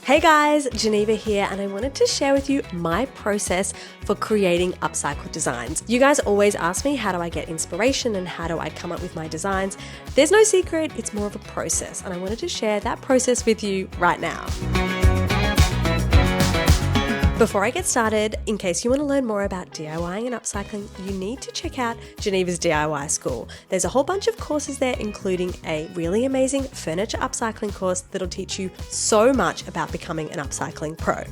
Hey guys, Geneva here, and I wanted to share with you my process for creating upcycled designs. You guys always ask me, how do I get inspiration and how do I come up with my designs? There's no secret, it's more of a process, and I wanted to share that process with you right now. Before I get started, in case you want to learn more about DIYing and upcycling, you need to check out Geneva's DIY School. There's a whole bunch of courses there, including a really amazing furniture upcycling course that'll teach you so much about becoming an upcycling pro.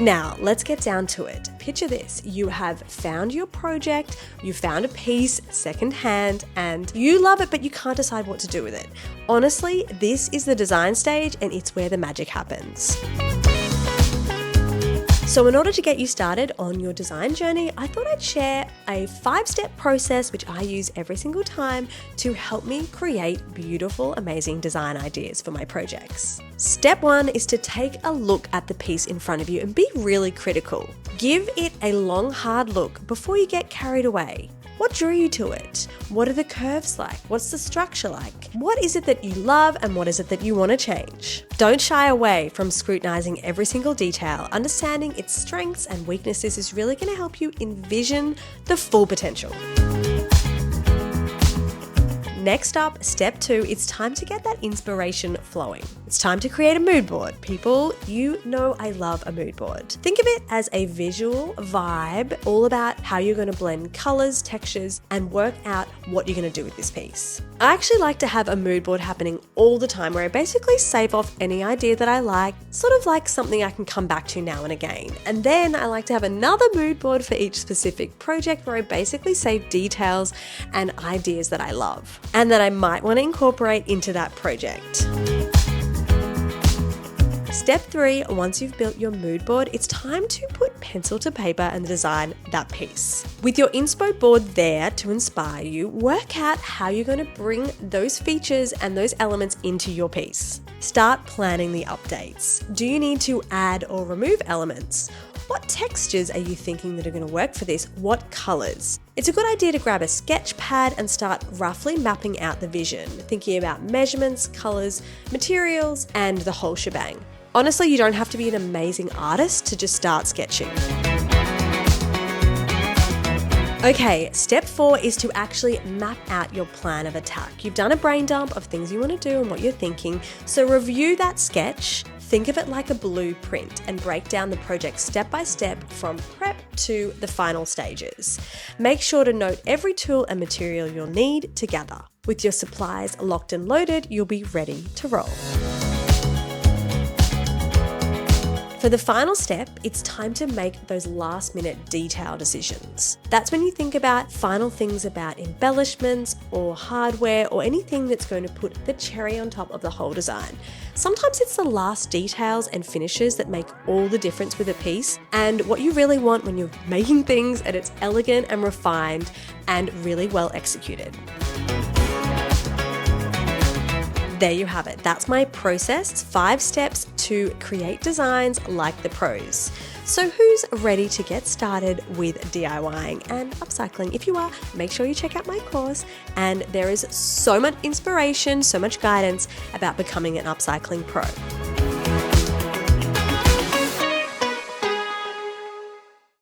Now, let's get down to it. Picture this, you have found your project, you found a piece secondhand, and you love it, but you can't decide what to do with it. Honestly, this is the design stage and it's where the magic happens. So in order to get you started on your design journey, I thought I'd share a 5-step process which I use every single time to help me create beautiful, amazing design ideas for my projects. Step 1 is to take a look at the piece in front of you and be really critical. Give it a long, hard look before you get carried away. What drew you to it? What are the curves like? What's the structure like? What is it that you love and what is it that you want to change? Don't shy away from scrutinizing every single detail. Understanding its strengths and weaknesses is really going to help you envision the full potential. Next up, step 2, it's time to get that inspiration flowing. It's time to create a mood board. People, you know I love a mood board. Think of it as a visual vibe, all about how you're going to blend colors, textures, and work out what you're going to do with this piece. I actually like to have a mood board happening all the time where I basically save off any idea that I like, sort of like something I can come back to now and again. And then I like to have another mood board for each specific project where I basically save details and ideas that I love and that I might want to incorporate into that project. Step 3, once you've built your mood board, it's time to put pencil to paper and design that piece. With your inspo board there to inspire you, work out how you're going to bring those features and those elements into your piece. Start planning the updates. Do you need to add or remove elements? What textures are you thinking that are going to work for this? What colors? It's a good idea to grab a sketch pad and start roughly mapping out the vision, thinking about measurements, colors, materials, and the whole shebang. Honestly, you don't have to be an amazing artist to just start sketching. Okay, step 4 is to actually map out your plan of attack. You've done a brain dump of things you want to do and what you're thinking, so review that sketch. Think of it like a blueprint and break down the project step by step from prep to the final stages. Make sure to note every tool and material you'll need to gather. With your supplies locked and loaded, you'll be ready to roll. For the final step, it's time to make those last-minute detail decisions. That's when you think about final things about embellishments or hardware or anything that's going to put the cherry on top of the whole design. Sometimes it's the last details and finishes that make all the difference with a piece, and what you really want when you're making things and it's elegant and refined and really well executed. There you have it. That's my process, 5 steps to create designs like the pros. So who's ready to get started with DIYing and upcycling? If you are, make sure you check out my course, and there is so much inspiration, so much guidance about becoming an upcycling pro.